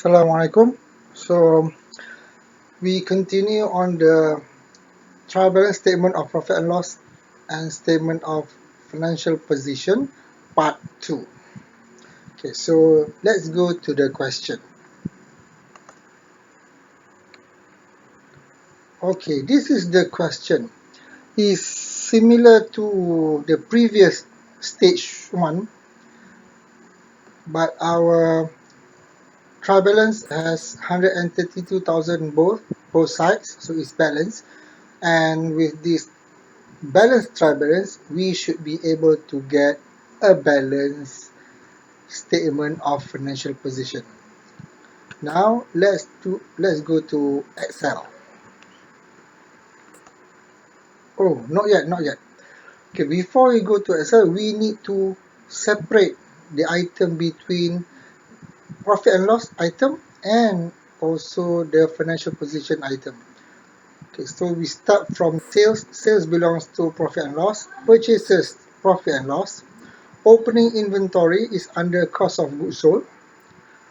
Assalamualaikum. So we continue on the trial balance statement of profit and loss and statement of financial position part 2. Okay, so let's go to the question. Okay, this is the question. Is similar to the previous stage 1, but our trial balance has 132,000 both sides, so it's balanced. And with this balanced trial balance, we should be able to get a balanced statement of financial position. Now let's go to Excel. Oh, not yet. Okay, before we go to Excel, we need to separate the item between profit and loss item and also the financial position item. Okay, so we start from sales. Sales belongs to profit and loss. Purchases, profit and loss. Opening inventory is under cost of goods sold,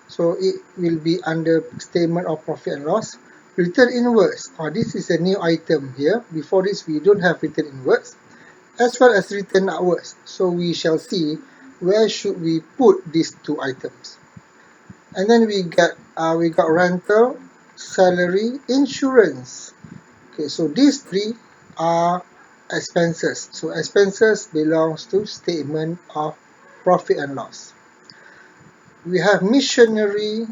so it will be under statement of profit and loss. Return inwards, this is a new item here. Before this, we don't have return inwards, as well as return outwards. So we shall see where should we put these two items. And then we got rental, salary, insurance. Okay, so these three are expenses. So expenses belongs to statement of profit and loss. We have machinery,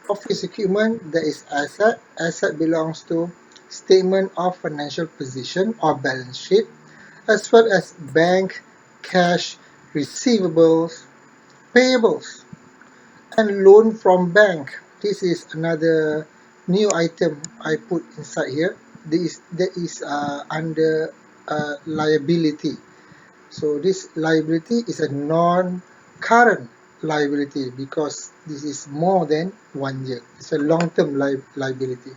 office equipment, that is asset. Asset belongs to statement of financial position or balance sheet, as well as bank, cash, receivables, payables, and loan from bank. This is another new item I put inside here. That is under liability. So this liability is a non-current liability because this is more than 1 year. It's a long-term liability.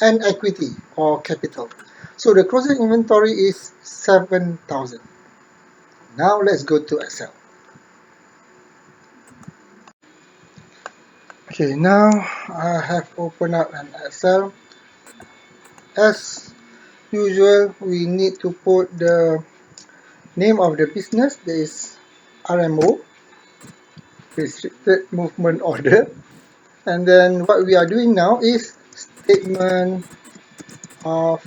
And equity or capital. So the closing inventory is 7,000. Now let's go to Excel. Okay, now I have opened up an Excel. As usual, we need to put the name of the business, that is RMO, Restricted Movement Order. And then what we are doing now is statement of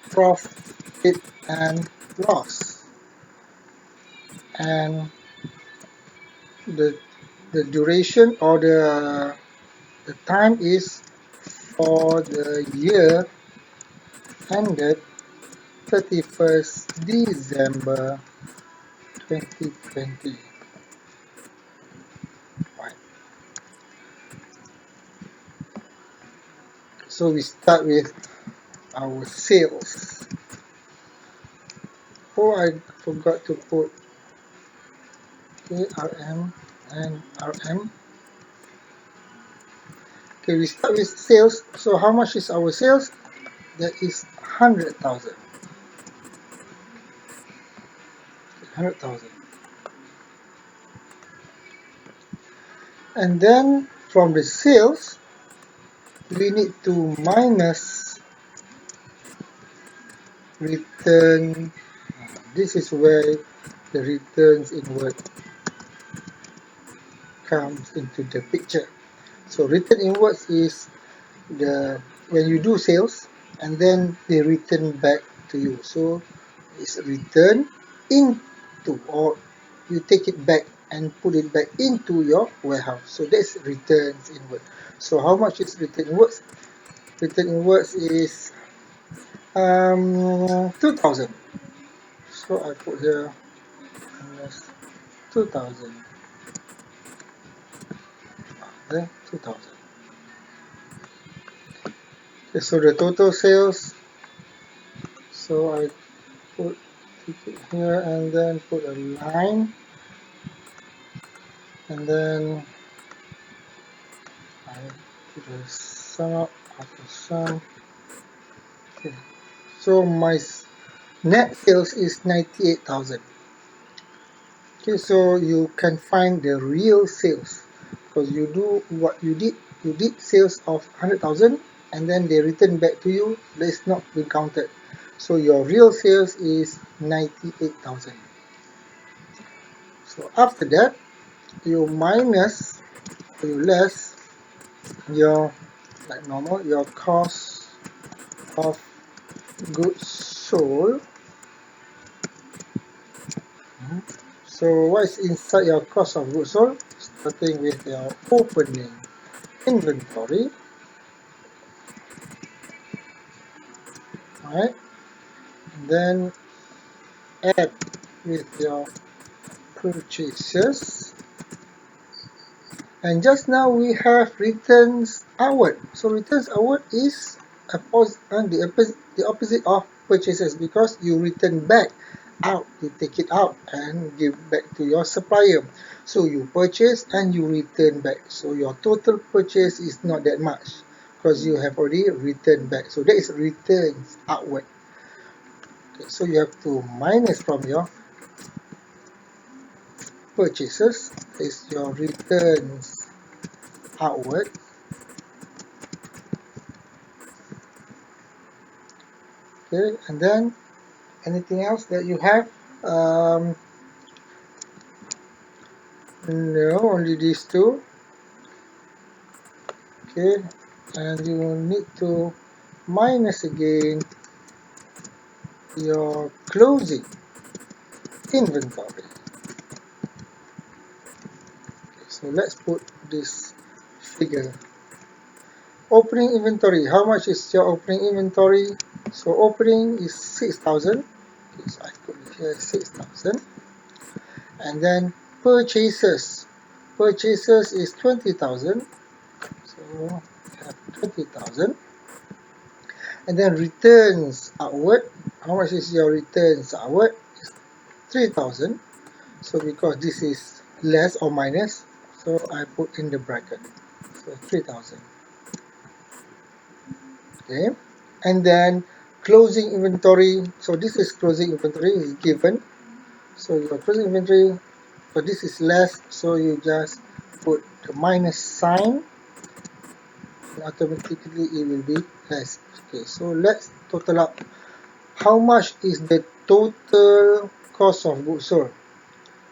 profit and loss. And the duration or the time is for the year ended 31st December 2020. Right. So we start with our sales. Oh, I forgot to put ARM and RM. Okay, we start with sales. So how much is our sales? That is 100,000. 100,000. And then from the sales, we need to minus return. This is where the returns inward comes into the picture. So return inwards is the when you do sales and then they return back to you. So it's return into, or you take it back and put it back into your warehouse. So that's returns inward. So how much is return inwards? Return inwards is 2,000. So I put here minus 2,000. Then 2,000. Okay, so the total sales. So I put it here and then put a line, and then I put a sum up after sum. Okay. So my net sales is 98,000. Okay, so you can find the real sales. because you do what you did sales of 100,000 and then they return back to you, that is not being counted. So your real sales is 98,000. So after that, you minus or you less your, like normal, your cost of goods sold. So what is inside your cost of goods sold? Starting with your opening inventory, right? And then add with your purchases. And just now we have returns outward. So returns outward is the opposite of purchases, because you return back out, you take it out and give back to your supplier. So you purchase and you return back. So your total purchase is not that much because you have already returned back. So that is returns outward. Okay, so you have to minus from your purchases is your returns outward. Okay, and then anything else that you have? Um, no, only these two. Okay, and you will need to minus again your closing inventory. Okay, so let's put this figure. Opening inventory. How much is your opening inventory? So opening is 6,000. Okay, so I put here 6,000. And then purchases. Purchases is 20,000. So we have 20,000. And then returns outward. How much is your returns outward? It's 3,000. So because this is less or minus, so I put in the bracket. So 3,000. Okay. And then closing inventory. So this is closing inventory is given. So your closing inventory, so this is less, so you just put the minus sign and automatically it will be less. Okay, so let's total up. How much is the total cost of goods sold?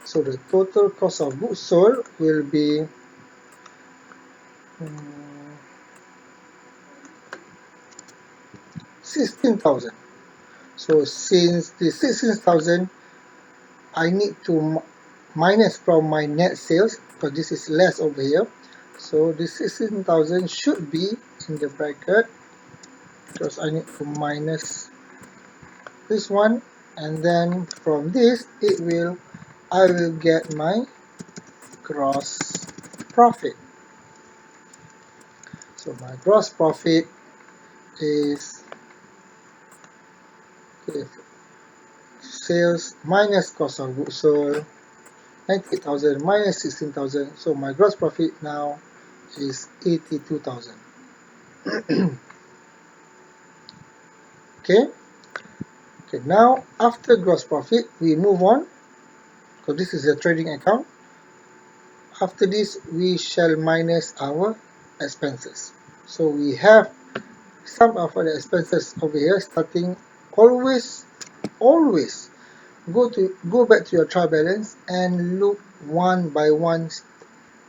So the total cost of goods sold will be 16,000. So since the 16,000, I need to minus from my net sales because this is less over here. So this 16,000 should be in the bracket because I need to minus this one, and then from this I will get my gross profit. So my gross profit is, okay, sales minus cost of goods sold, 90,000 minus 16,000. So my gross profit now is 82,000. Okay. Okay. Now after gross profit, we move on. So this is a trading account. After this, we shall minus our expenses. So we have some of the expenses over here. Starting, always go back to your trial balance and look one by one,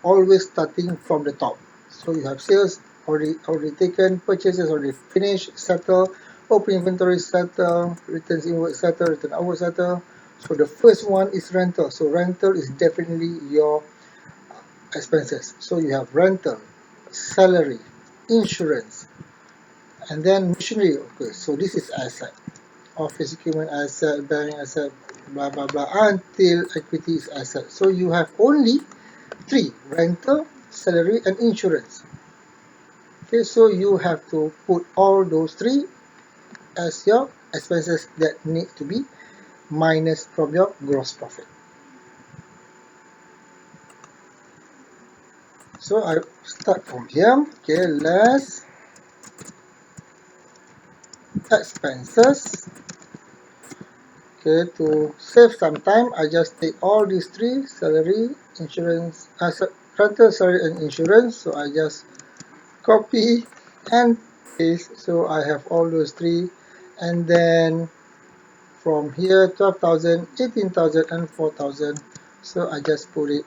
always starting from the top. So you have sales already taken, purchases already finished, settle, open inventory settle, returns inward settle, return outward settle. So the first one is rental. So rental is definitely your expenses. So you have rental, salary, insurance, and then machinery. Okay, so this is asset. Office equipment asset, bank asset, blah blah blah, until equity is asset. So you have only three: rental, salary, and insurance. Okay, so you have to put all those three as your expenses that need to be minus from your gross profit. So I start from here. Okay, less expenses. Okay, to save some time, I just take all these three: salary, insurance, rental, salary, and insurance. So I just copy and paste. So I have all those three. And then from here, 12,000, 18,000, and 4,000. So I just put it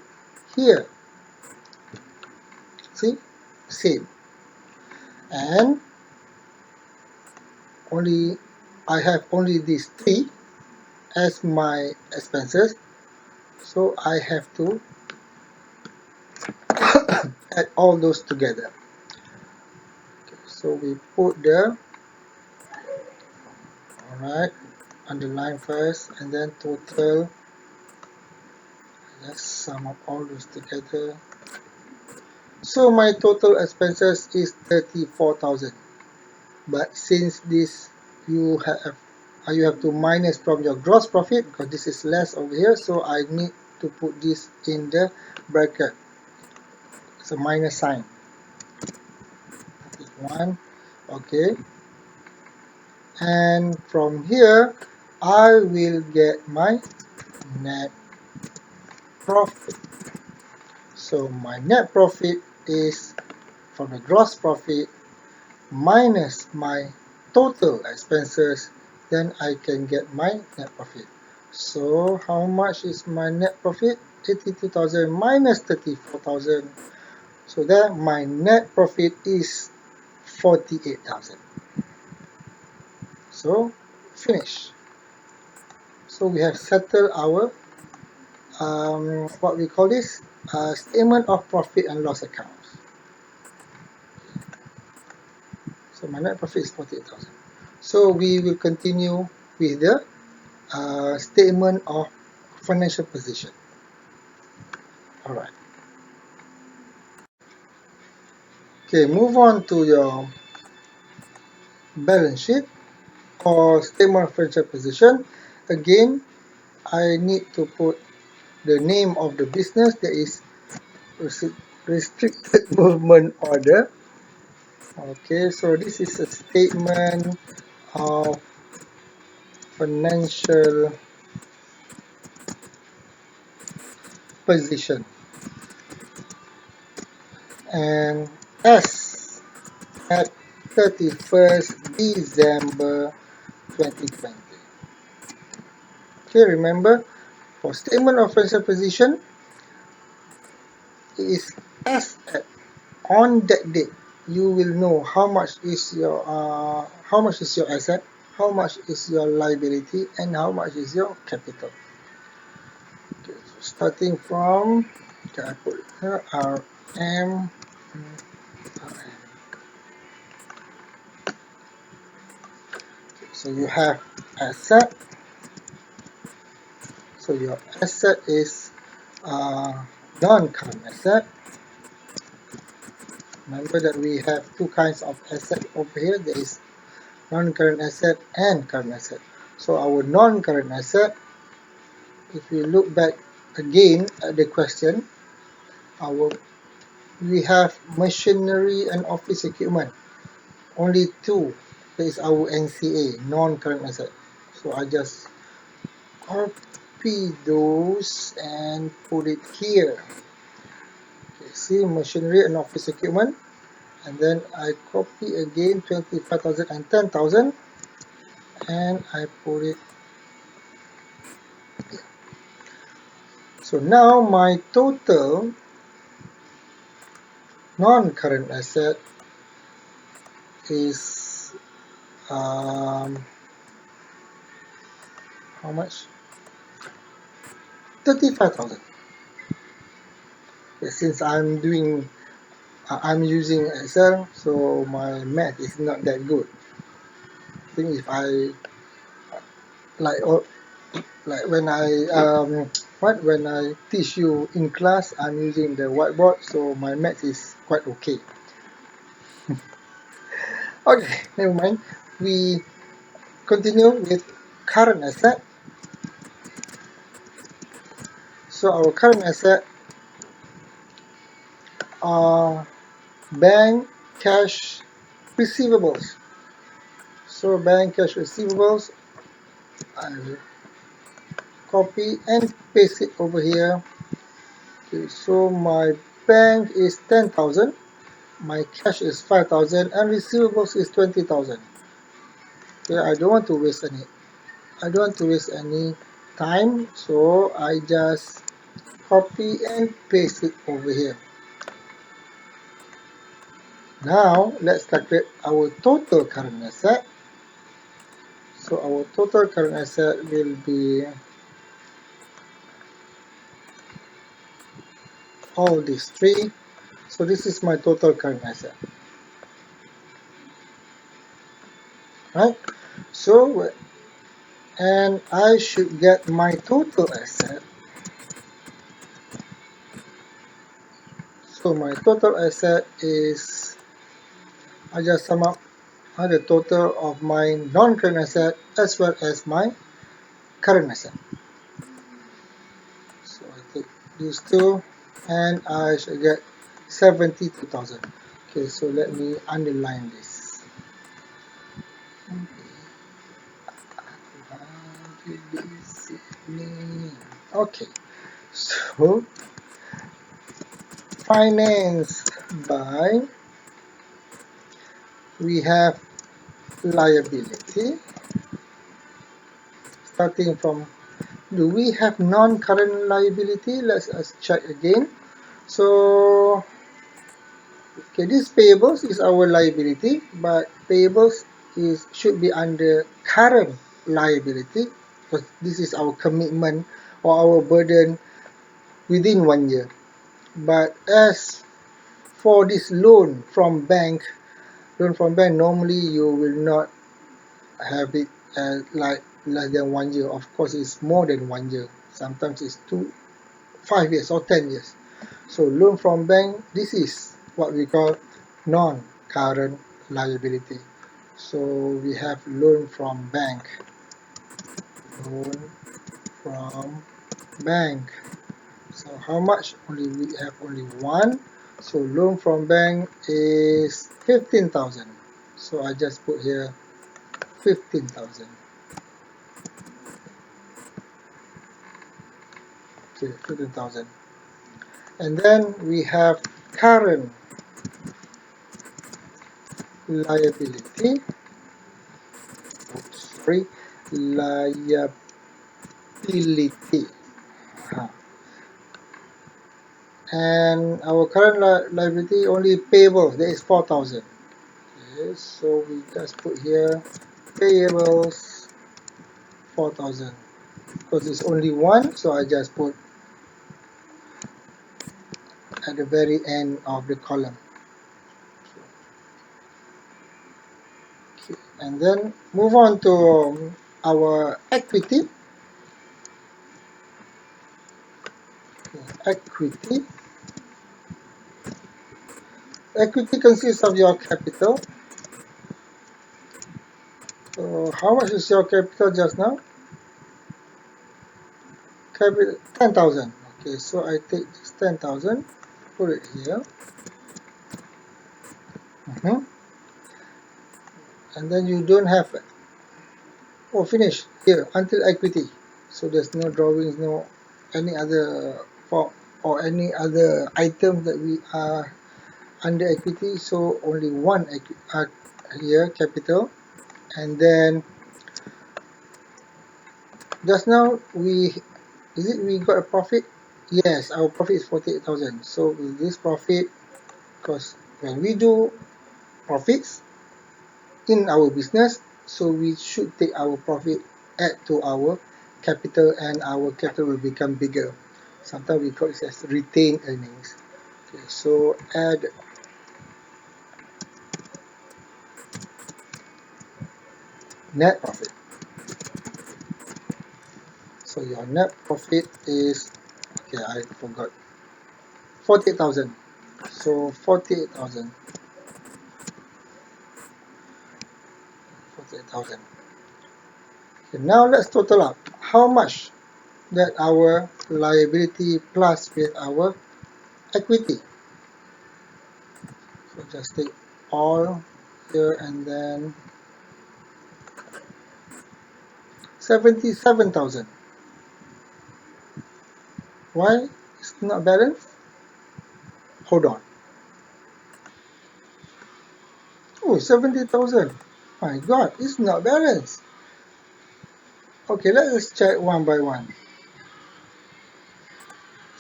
here. See? Same. And only I have only these three as my expenses. So I have to add all those together. Okay, so we put the, alright, underline first and then total. Let's sum up all those together. So my total expenses is 34,000. But since this you have to minus from your gross profit because this is less over here, so I need to put this in the bracket. It's a minus sign. This one, okay. And from here, I will get my net profit. So my net profit is from the gross profit minus my total expenses, then I can get my net profit. So how much is my net profit? 82,000 minus 34,000. So then my net profit is 48,000. So finish. So we have settled our what we call this statement of profit and loss accounts. So my net profit is 48,000. So we will continue with the statement of financial position. Alright. Okay, move on to your balance sheet or statement of financial position. Again, I need to put the name of the business, that is restricted movement order. Okay, so this is a statement of financial position. And S at 31st December 2020. Okay, remember, for statement of financial position, it is as at on that date. You will know how much is your asset, how much is your liability, and how much is your capital. Okay, so starting from, okay, I put here RM. So you have asset. So your asset is non-current asset. Remember that we have two kinds of asset over here. There is non-current asset and current asset. So our non-current asset, if we look back again at the question, we have machinery and office equipment. Only two. That is our NCA, non-current asset. So I just copy those and put it here. Okay, see, machinery and office equipment. And then I copy again 25,000 and 10,000 and I put it here. So now my total non-current asset is how much? 35,000. Okay, since I'm using Excel, so my math is not that good. I think if I like when I teach you in class, I'm using the whiteboard, so my math is quite okay. Okay, never mind. We continue with current asset. So our current asset are bank cash receivables. So bank cash receivables, I will copy and paste it over here. Okay, so my bank is 10,000, my cash is 5,000, and receivables is 20,000. Okay, I don't want to waste any time, so I just copy and paste it over here. Now let's calculate our total current asset. So our total current asset will be all these three. So this is my total current asset, right? So, and I should get my total asset. So my total asset is, I just sum up the total of my non-current asset as well as my current asset. So I take these two and I should get 72,000. Okay, so let me underline this. Okay, so financed by, we have liability. Starting from, do we have non-current liability? Let's check again. So, okay, this payables is our liability, but payables should be under current liability because this is our commitment or our burden within 1 year. But as for this loan from bank, normally you will not have it like less than 1 year. Of course, it's more than 1 year. Sometimes it's 5 years or 10 years. So loan from bank, this is what we call non-current liability. So we have loan from bank. Loan from bank. So how much? We have only one. So loan from bank is 15,000. So I just put here 15,000. Okay, 15,000. And then we have current liability. Oops, sorry, liability. And our current liability only payables, there is 4,000. Okay, so we just put here payables 4,000 because it's only one, so I just put at the very end of the column. Okay, and then move on to our equity. Equity. Equity consists of your capital. So how much is your capital just now? Capital 10,000. Okay, so I take this 10,000, put it here. And then you don't have, finish here until equity. So there's no drawings, no any other form or any other item that we are under equity. So only one here, capital. And then just now we got a profit? Yes, our profit is 48,000. So with this profit, because when we do profits in our business, so we should take our profit, add to our capital, and our capital will become bigger. Sometimes we call it as retained earnings. Okay, so add net profit. So your net profit is, okay, I forgot, 48,000. So 48,000. 48,000. Okay, now let's total up how much that our liability plus with our equity. So just take all here and then 77,000. Why it's not balanced? Hold on. Oh, 70,000. My God, it's not balanced. Okay, let's check one by one.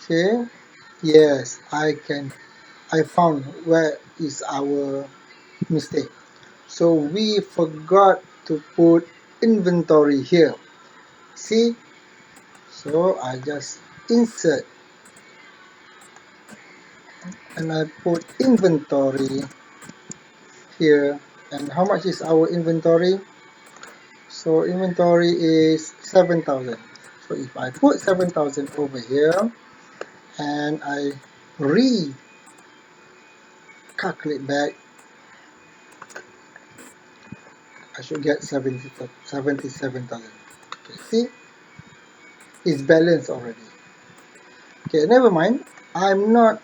Okay. Yes, I found where is our mistake. So we forgot to put inventory here. See? So I just insert and I put inventory here. And how much is our inventory? So inventory is 7,000. So if I put 7,000 over here and I recalculate back, I should get 77,000. Okay, see, it's balanced already. Okay, never mind. I'm not,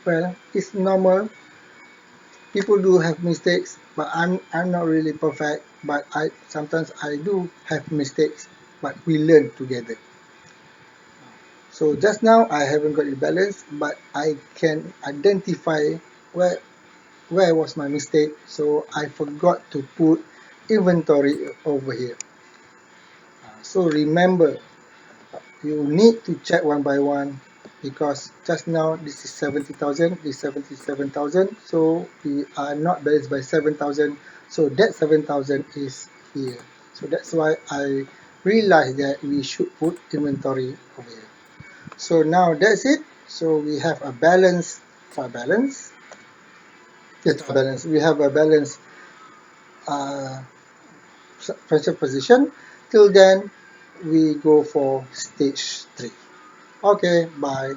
well, it's normal. People do have mistakes, but I'm not really perfect. But sometimes I do have mistakes, but we learn together. So just now I haven't got it balanced, but I can identify where where was my mistake. So I forgot to put inventory over here. So remember, you need to check one by one because just now this is 70,000, this is 77,000. So we are not balanced by 7,000. So that 7,000 is here. So that's why I realized that we should put inventory over here. So now that's it. So we have a balance for balance. Yes, for balance. We have a balance uh, financial position. Till then, we go for stage 3. Okay, bye.